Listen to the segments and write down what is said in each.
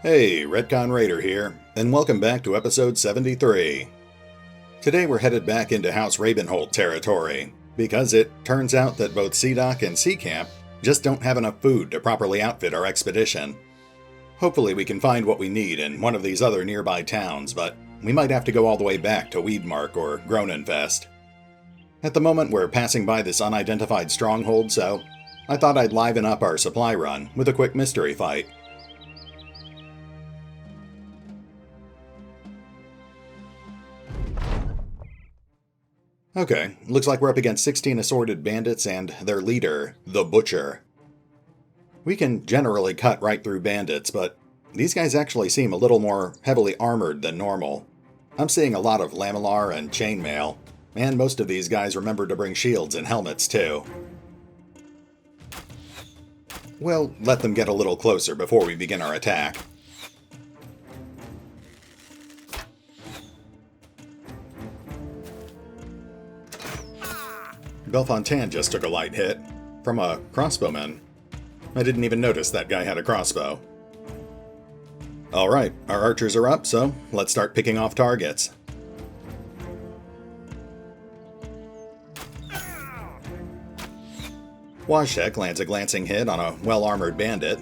Hey, RetconRaider here, and welcome back to episode 73. Today we're headed back into House Ravenholt territory, because it turns out that both Sea Dock and Sea Camp just don't have enough food to properly outfit our expedition. Hopefully we can find what we need in one of these other nearby towns, but we might have to go all the way back to Weedmark or Gronenfest. At the moment we're passing by this unidentified stronghold, so I thought I'd liven up our supply run with a quick mystery fight. Okay, looks like we're up against 16 assorted bandits and their leader, the Butcher. We can generally cut right through bandits, but these guys actually seem a little more heavily armored than normal. I'm seeing a lot of lamellar and chainmail, and most of these guys remembered to bring shields and helmets too. We'll let them get a little closer before we begin our attack. Belfontaine just took a light hit from a crossbowman. I didn't even notice that guy had a crossbow. Alright, our archers are up, so let's start picking off targets. Woztek lands a glancing hit on a well-armored bandit.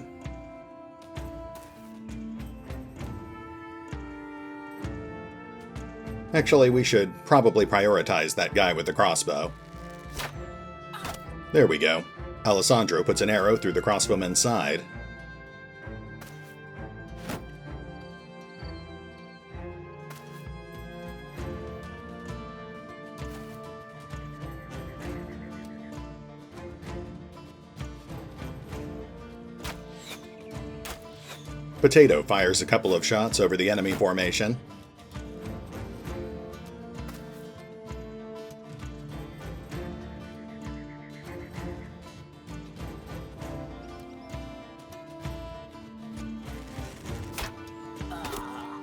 Actually, we should probably prioritize that guy with the crossbow. There we go. Alessandro puts an arrow through the crossbowman's side. Potato fires a couple of shots over the enemy formation.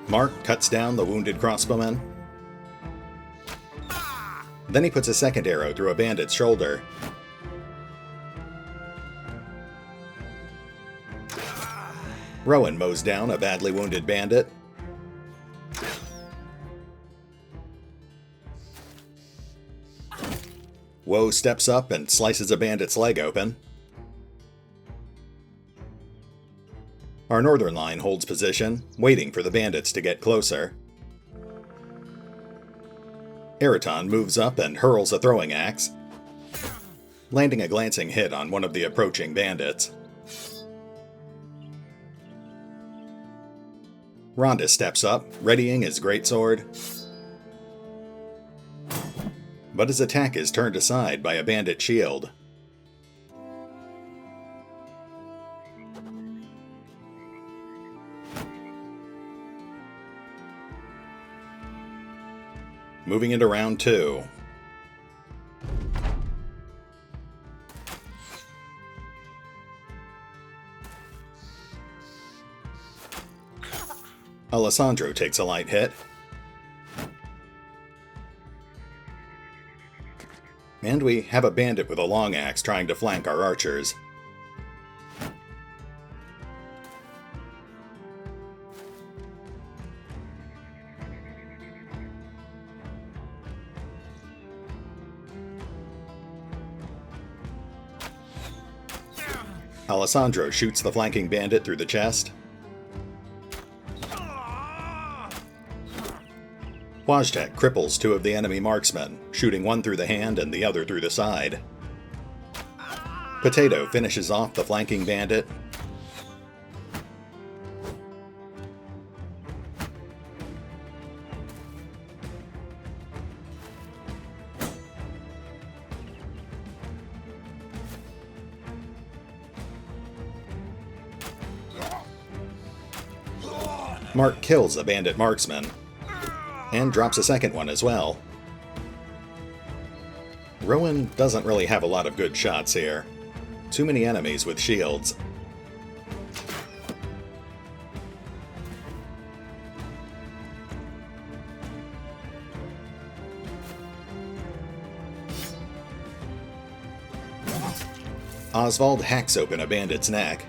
Mark cuts down the wounded crossbowman. Then he puts a second arrow through a bandit's shoulder. Rowan mows down a badly wounded bandit. Woe steps up and slices a bandit's leg open. Our northern line holds position, waiting for the bandits to get closer. Eraton moves up and hurls a throwing axe, landing a glancing hit on one of the approaching bandits. Ronda steps up, readying his greatsword. But his attack is turned aside by a bandit shield. Moving into round 2. Alessandro takes a light hit. And we have a bandit with a long axe trying to flank our archers. Alessandro shoots the flanking bandit through the chest. Woztek cripples 2 of the enemy marksmen, shooting one through the hand and the other through the side. Potato finishes off the flanking bandit. Mark kills a bandit marksman, and drops a second one as well. Rowan doesn't really have a lot of good shots here. Too many enemies with shields. Oswald hacks open a bandit's neck.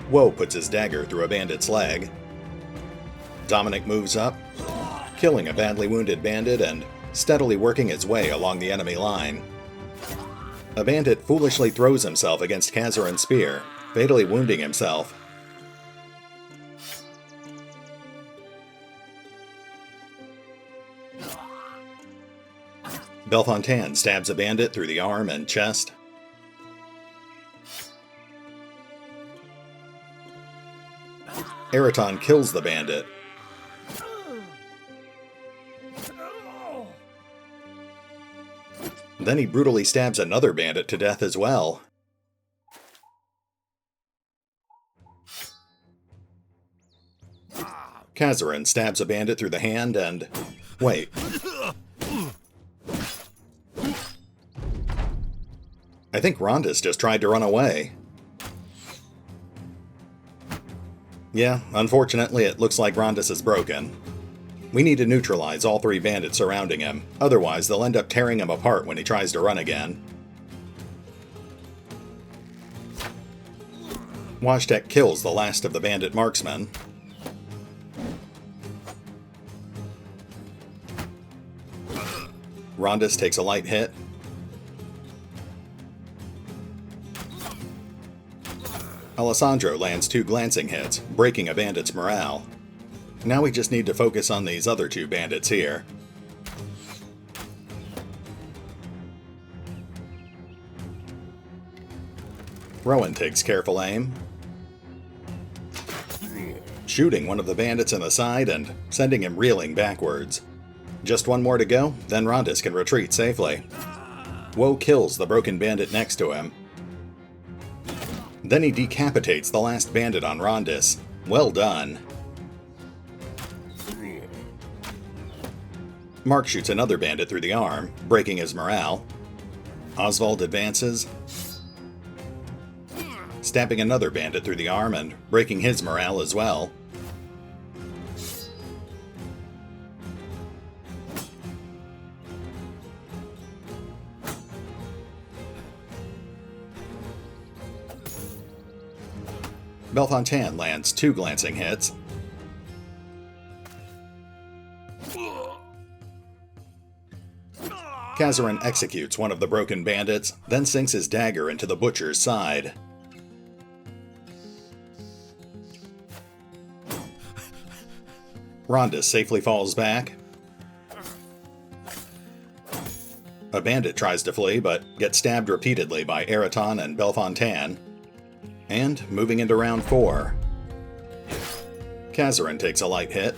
Woe puts his dagger through a bandit's leg. Dominic moves up, killing a badly wounded bandit and steadily working his way along the enemy line. A bandit foolishly throws himself against Kazarin's spear, fatally wounding himself. Belfontaine stabs a bandit through the arm and chest. Eraton kills the bandit. Then he brutally stabs another bandit to death as well. Kazarin stabs a bandit through the hand and... wait. I think Rondis just tried to run away. Yeah, unfortunately it looks like Rondis is broken. We need to neutralize all 3 bandits surrounding him, otherwise they'll end up tearing him apart when he tries to run again. Washtek kills the last of the bandit marksmen. Rondis takes a light hit. Alessandro lands 2 glancing hits, breaking a bandit's morale. Now we just need to focus on these other 2 bandits here. Rowan takes careful aim, shooting one of the bandits in the side and sending him reeling backwards. Just 1 more to go, then Rondis can retreat safely. Woe kills the broken bandit next to him. Then he decapitates the last bandit on Rondis. Well done. Mark shoots another bandit through the arm, breaking his morale. Oswald advances, stabbing another bandit through the arm and breaking his morale as well. Belfontaine lands 2 glancing hits. Kazarin executes one of the broken bandits, then sinks his dagger into the butcher's side. Rondis safely falls back. A bandit tries to flee, but gets stabbed repeatedly by Eraton and Belfontaine. And moving into round 4. Kazarin takes a light hit.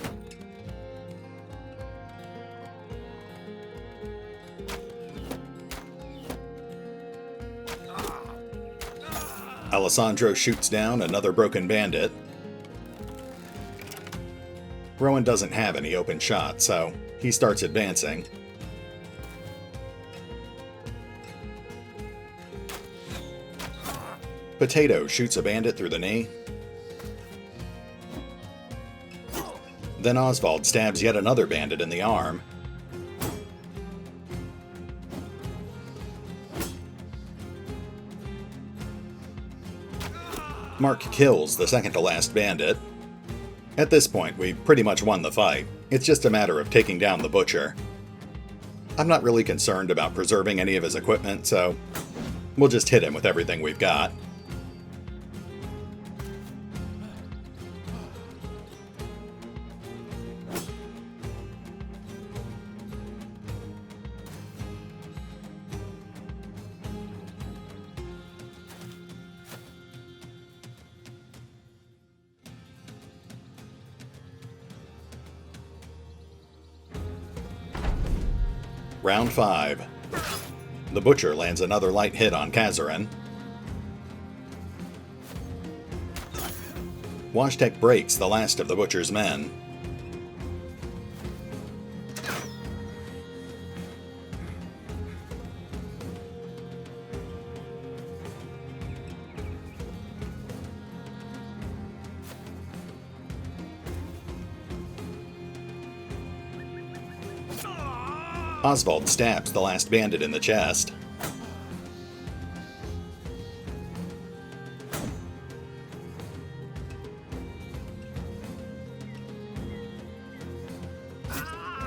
Alessandro shoots down another broken bandit. Rowan doesn't have any open shots, so he starts advancing. Potato shoots a bandit through the knee. Then Oswald stabs yet another bandit in the arm. Mark kills the second to last bandit. At this point, we pretty much won the fight. It's just a matter of taking down the butcher. I'm not really concerned about preserving any of his equipment, so we'll just hit him with everything we've got. Round 5. The butcher lands another light hit on Kazarin. Washtek breaks the last of the butcher's men. Oswald stabs the last bandit in the chest.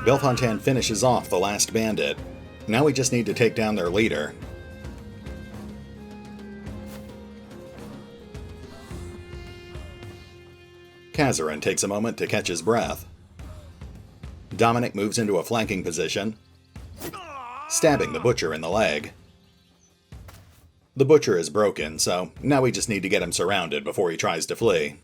Belfontaine finishes off the last bandit. Now we just need to take down their leader. Kazarin takes a moment to catch his breath. Dominic moves into a flanking position, stabbing the Butcher in the leg. The Butcher is broken, so now we just need to get him surrounded before he tries to flee.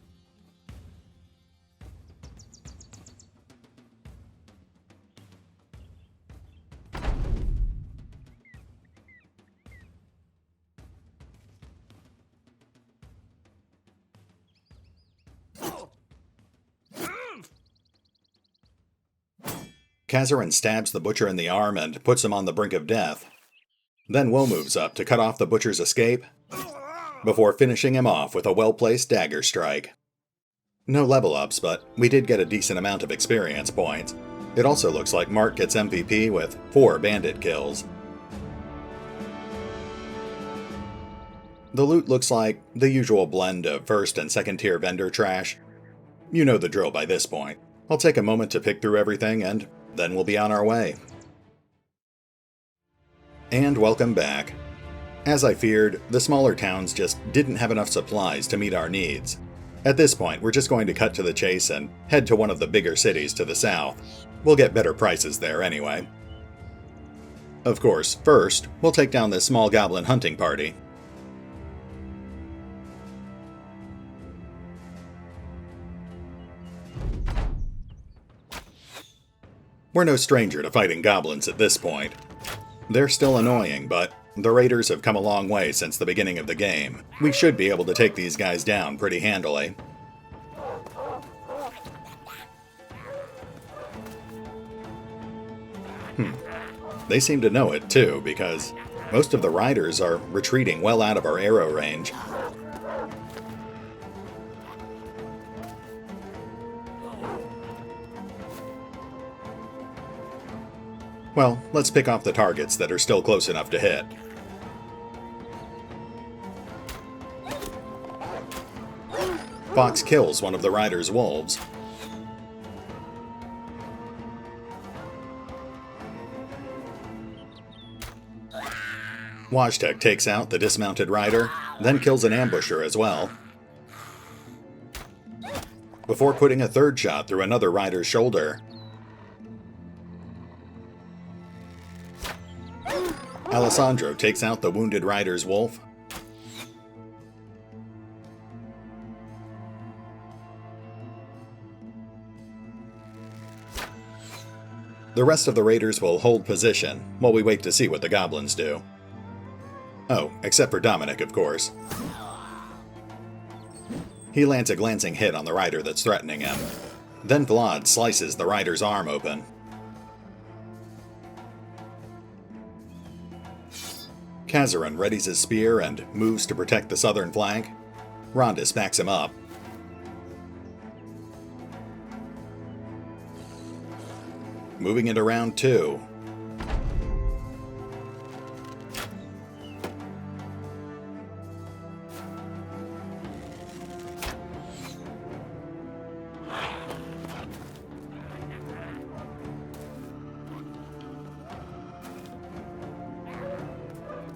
Kazarin stabs the Butcher in the arm and puts him on the brink of death. Then Woe moves up to cut off the Butcher's escape, before finishing him off with a well-placed dagger strike. No level ups, but we did get a decent amount of experience points. It also looks like Mark gets MVP with 4 bandit kills. The loot looks like the usual blend of first and second tier vendor trash. You know the drill by this point. I'll take a moment to pick through everything and then we'll be on our way. And welcome back. As I feared, the smaller towns just didn't have enough supplies to meet our needs. At this point, we're just going to cut to the chase and head to one of the bigger cities to the south. We'll get better prices there anyway. Of course, first, we'll take down this small goblin hunting party. We're no stranger to fighting goblins at this point. They're still annoying, but the raiders have come a long way since the beginning of the game. We should be able to take these guys down pretty handily. They seem to know it too, because most of the riders are retreating well out of our arrow range. Well, let's pick off the targets that are still close enough to hit. Fox kills one of the rider's wolves. Wojtek takes out the dismounted rider, then kills an ambusher as well, before putting a third shot through another rider's shoulder. Alessandro takes out the wounded rider's wolf. The rest of the raiders will hold position while we wait to see what the goblins do. Oh, except for Dominic, of course. He lands a glancing hit on the rider that's threatening him. Then Vlad slices the rider's arm open. Kazarin readies his spear and moves to protect the southern flank. Rondis backs him up. Moving into round 2.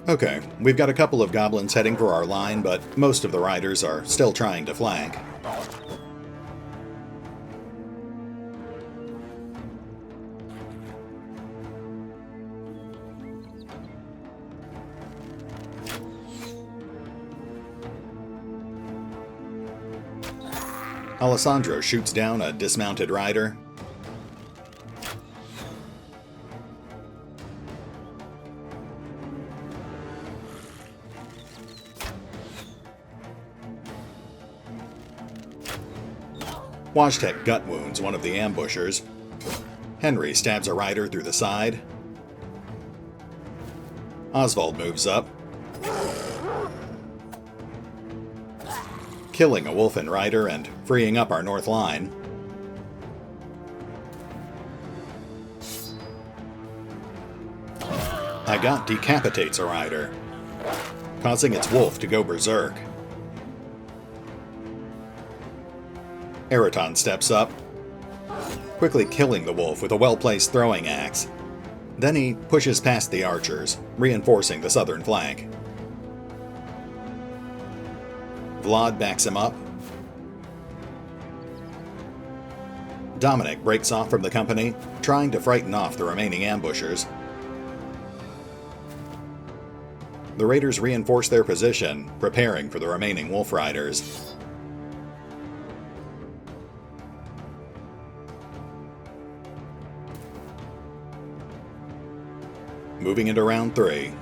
Okay, we've got a couple of goblins heading for our line, but most of the riders are still trying to flank. Alessandro shoots down a dismounted rider. Wojtek gut wounds one of the ambushers. Henry stabs a rider through the side. Oswald moves up, killing a wolfen rider and freeing up our north line. Agat decapitates a rider, causing its wolf to go berserk. Eraton steps up, quickly killing the wolf with a well-placed throwing axe. Then he pushes past the archers, reinforcing the southern flank. Vlad backs him up. Dominic breaks off from the company, trying to frighten off the remaining ambushers. The raiders reinforce their position, preparing for the remaining wolf riders. Moving into round 3.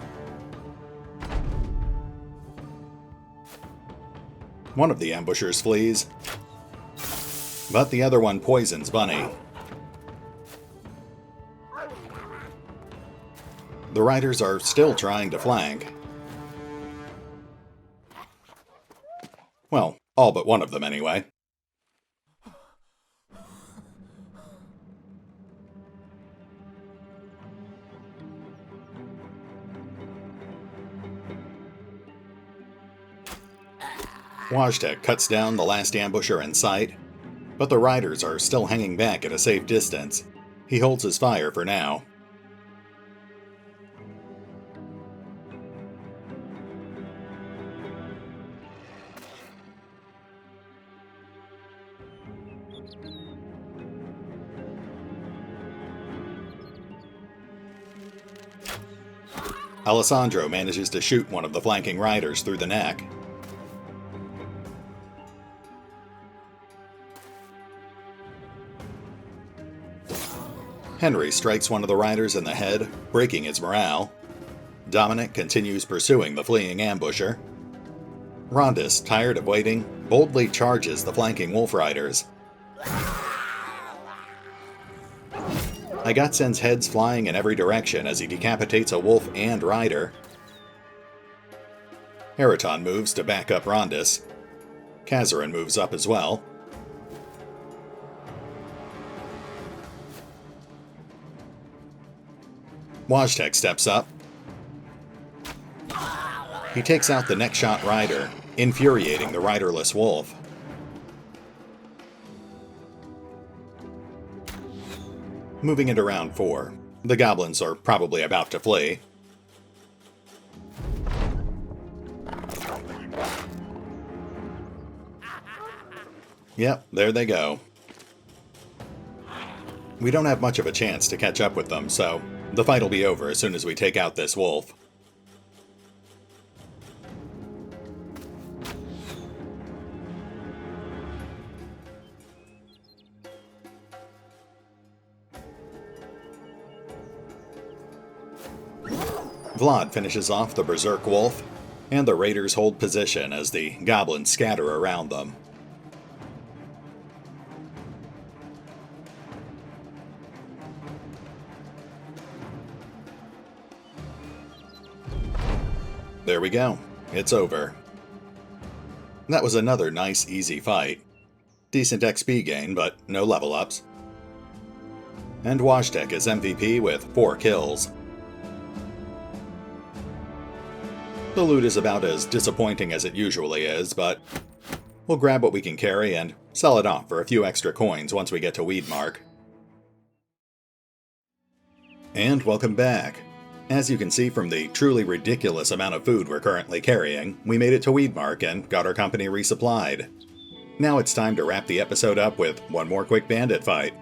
One of the ambushers flees, but the other one poisons Bunny. The riders are still trying to flank. Well, all but one of them anyway. Wojtek cuts down the last ambusher in sight, but the riders are still hanging back at a safe distance. He holds his fire for now. Alessandro manages to shoot one of the flanking riders through the neck. Henry strikes one of the riders in the head, breaking its morale. Dominic continues pursuing the fleeing ambusher. Rondis, tired of waiting, boldly charges the flanking wolf riders. Igat sends heads flying in every direction as he decapitates a wolf and rider. Heraton moves to back up Rondis. Kazarin moves up as well. Wojtek steps up. He takes out the neck-shot rider, infuriating the riderless wolf. Moving into round 4. The goblins are probably about to flee. Yep, there they go. We don't have much of a chance to catch up with them, so the fight will be over as soon as we take out this wolf. Vlad finishes off the berserk wolf, and the raiders hold position as the goblins scatter around them. There we go. It's over. That was another nice, easy fight. Decent XP gain, but no level ups. And Wojtek is MVP with 4 kills. The loot is about as disappointing as it usually is, but we'll grab what we can carry and sell it off for a few extra coins once we get to Weedmark. And welcome back. As you can see from the truly ridiculous amount of food we're currently carrying, we made it to Weedmark and got our company resupplied. Now it's time to wrap the episode up with one more quick bandit fight.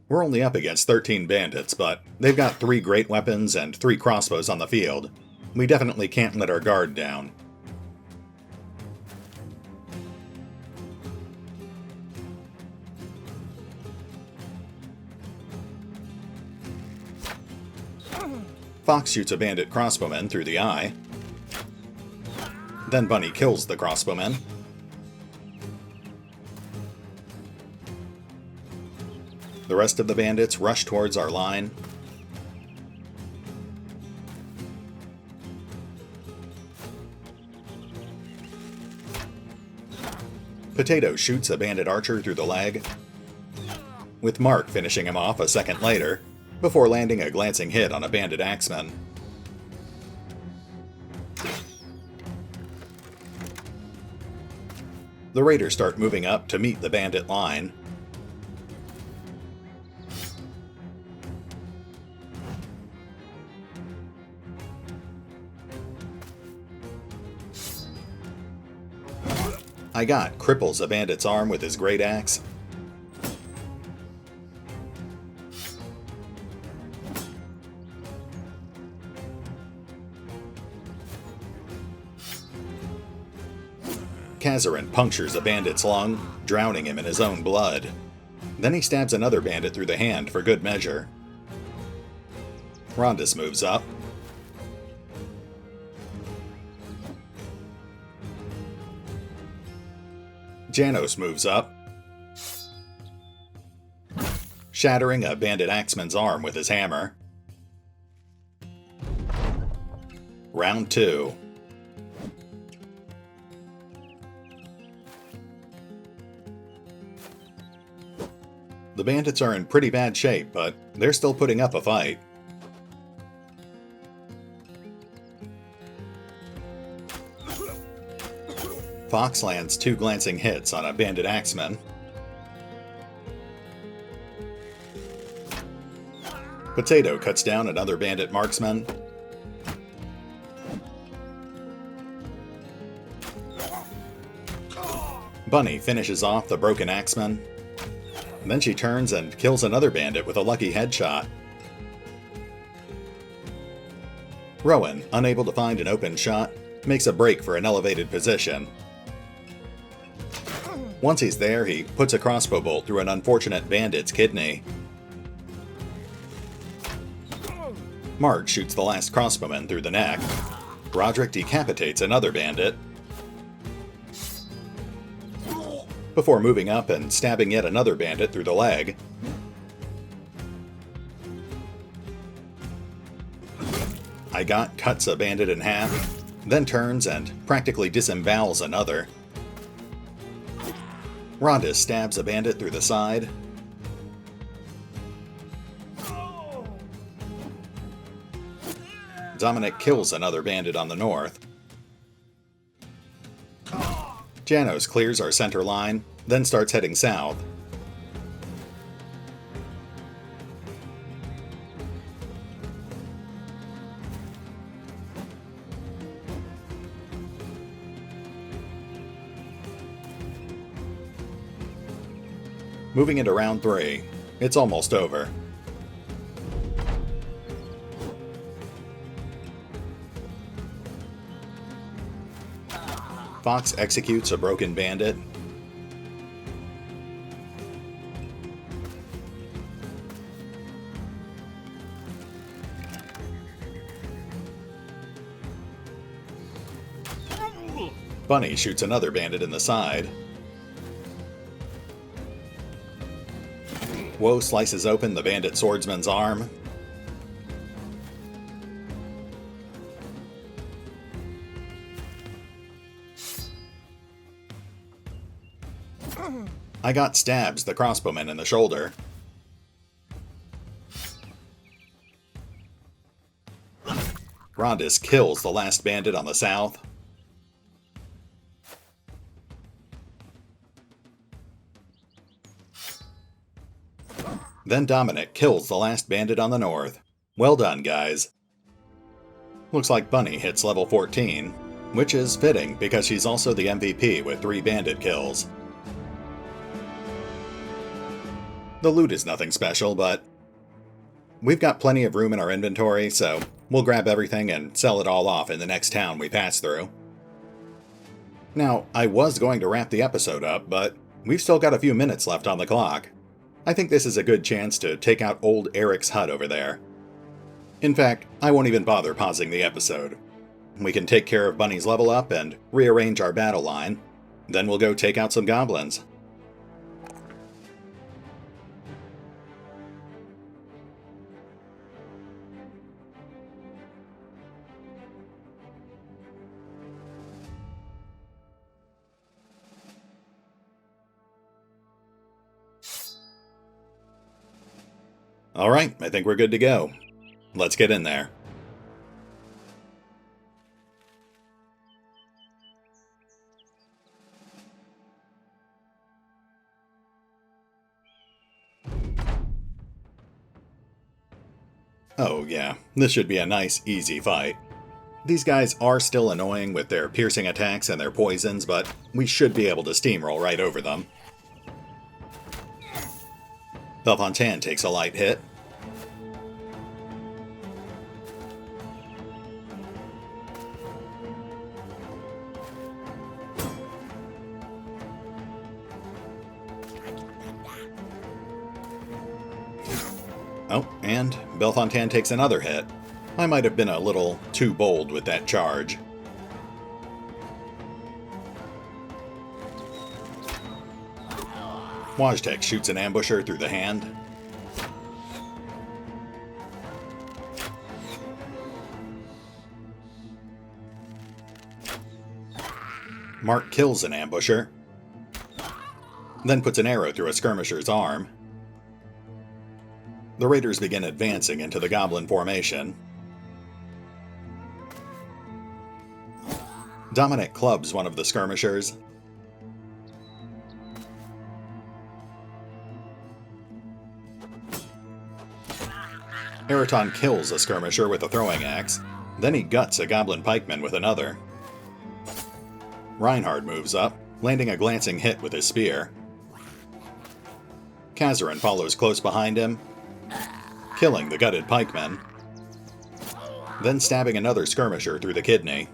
We're only up against 13 bandits, but they've got 3 great weapons and 3 crossbows on the field. We definitely can't let our guard down. Fox shoots a bandit crossbowman through the eye. Then Bunny kills the crossbowman. The rest of the bandits rush towards our line. Potato shoots a bandit archer through the leg, with Mark finishing him off a second later. before landing a glancing hit on a bandit axeman. The raiders start moving up to meet the bandit line. I got cripples a bandit's arm with his great axe. Kazarin punctures a bandit's lung, drowning him in his own blood. Then he stabs another bandit through the hand for good measure. Rondis moves up. Janos moves up, shattering a bandit axeman's arm with his hammer. Round 2. The bandits are in pretty bad shape, but they're still putting up a fight. Fox lands 2 glancing hits on a bandit axeman. Potato cuts down another bandit marksman. Bunny finishes off the broken axeman. Then she turns and kills another bandit with a lucky headshot. Rowan, unable to find an open shot, makes a break for an elevated position. Once he's there, he puts a crossbow bolt through an unfortunate bandit's kidney. Marge shoots the last crossbowman through the neck. Roderick decapitates another bandit, before moving up and stabbing yet another bandit through the leg. I got cuts a bandit in half, then turns and practically disembowels another. Rondis stabs a bandit through the side. Dominic kills another bandit on the north. Janos clears our center line, then starts heading south. Moving into round 3. It's almost over. Fox executes a broken bandit. Bunny shoots another bandit in the side. Woe slices open the bandit swordsman's arm. I got stabs the crossbowman in the shoulder. Rondis kills the last bandit on the south. Then Dominic kills the last bandit on the north. Well done, guys. Looks like Bunny hits level 14, which is fitting because she's also the MVP with 3 bandit kills. The loot is nothing special, but we've got plenty of room in our inventory, so we'll grab everything and sell it all off in the next town we pass through. Now, I was going to wrap the episode up, but we've still got a few minutes left on the clock. I think this is a good chance to take out old Eric's hut over there. In fact, I won't even bother pausing the episode. We can take care of Bunny's level up and rearrange our battle line. Then we'll go take out some goblins. Alright, I think we're good to go. Let's get in there. Oh yeah, this should be a nice, easy fight. These guys are still annoying with their piercing attacks and their poisons, but we should be able to steamroll right over them. Belfontaine takes a light hit. Oh, and Belfontaine takes another hit. I might have been a little too bold with that charge. Wojtek shoots an ambusher through the hand. Mark kills an ambusher, then puts an arrow through a skirmisher's arm. The raiders begin advancing into the Goblin formation. Dominic clubs one of the skirmishers. Eraton kills a skirmisher with a throwing axe, then he guts a Goblin pikeman with another. Reinhard moves up, landing a glancing hit with his spear. Kazarin follows close behind him, killing the gutted pikeman, then stabbing another skirmisher through the kidney.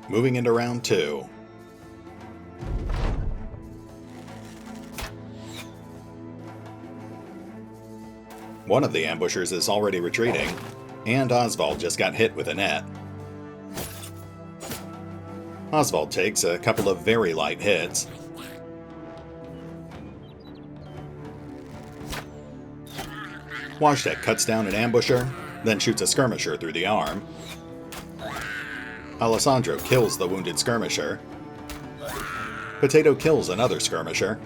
Moving into round 2. One of the ambushers is already retreating, and Oswald just got hit with a net. Oswald takes a couple of very light hits. Wojtek cuts down an ambusher, then shoots a skirmisher through the arm. Alessandro kills the wounded skirmisher. Potato kills another skirmisher.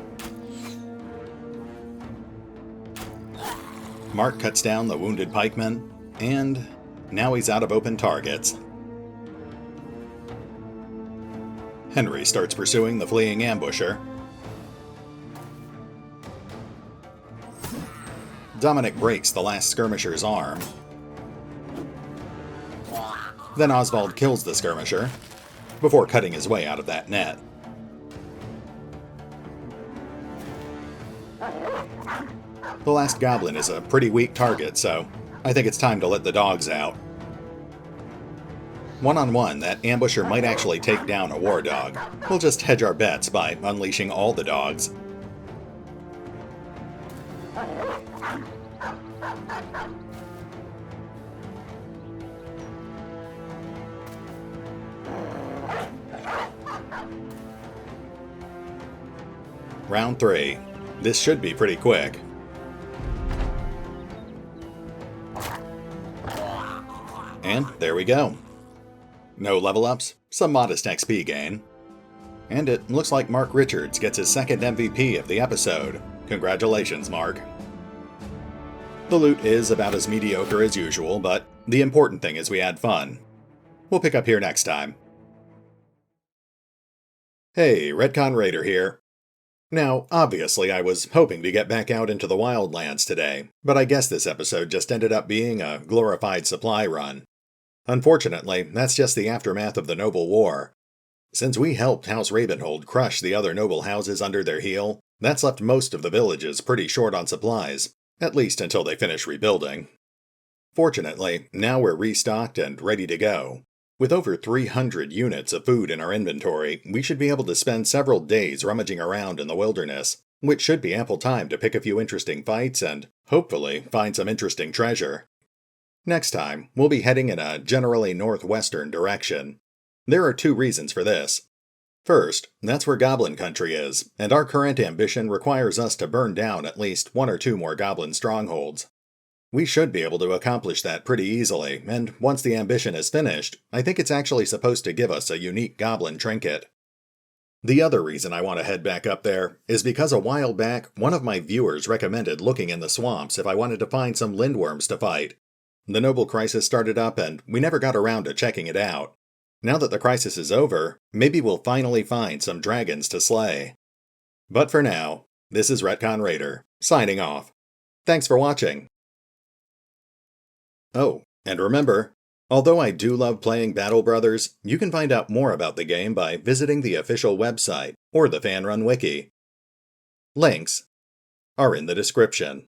Mark cuts down the wounded pikeman, and now he's out of open targets. Henry starts pursuing the fleeing ambusher. Dominic breaks the last skirmisher's arm. Then Oswald kills the skirmisher, before cutting his way out of that net. The last goblin is a pretty weak target, so I think it's time to let the dogs out. One-on-one, that ambusher might actually take down a war dog. We'll just hedge our bets by unleashing all the dogs. Round 3. This should be pretty quick. And there we go. No level ups, some modest XP gain. And it looks like Mark Richards gets his second MVP of the episode. Congratulations, Mark. The loot is about as mediocre as usual, but the important thing is we had fun. We'll pick up here next time. Hey, RetconRaider here. Now, obviously I was hoping to get back out into the wildlands today, but I guess this episode just ended up being a glorified supply run. Unfortunately, that's just the aftermath of the Noble War. Since we helped House Ravenhold crush the other noble houses under their heel, that's left most of the villages pretty short on supplies, at least until they finish rebuilding. Fortunately, now we're restocked and ready to go. With over 300 units of food in our inventory, we should be able to spend several days rummaging around in the wilderness, which should be ample time to pick a few interesting fights and, hopefully, find some interesting treasure. Next time, we'll be heading in a generally northwestern direction. There are 2 reasons for this. First, that's where Goblin Country is, and our current ambition requires us to burn down at least 1 or 2 more Goblin strongholds. We should be able to accomplish that pretty easily, and once the ambition is finished, I think it's actually supposed to give us a unique Goblin trinket. The other reason I want to head back up there is because a while back, one of my viewers recommended looking in the swamps if I wanted to find some lindworms to fight. The Noble Crisis started up and we never got around to checking it out. Now that the crisis is over, maybe we'll finally find some dragons to slay. But for now, this is RetconRaider, signing off. Thanks for watching. Oh, and remember, although I do love playing Battle Brothers, you can find out more about the game by visiting the official website or the fan-run wiki. Links are in the description.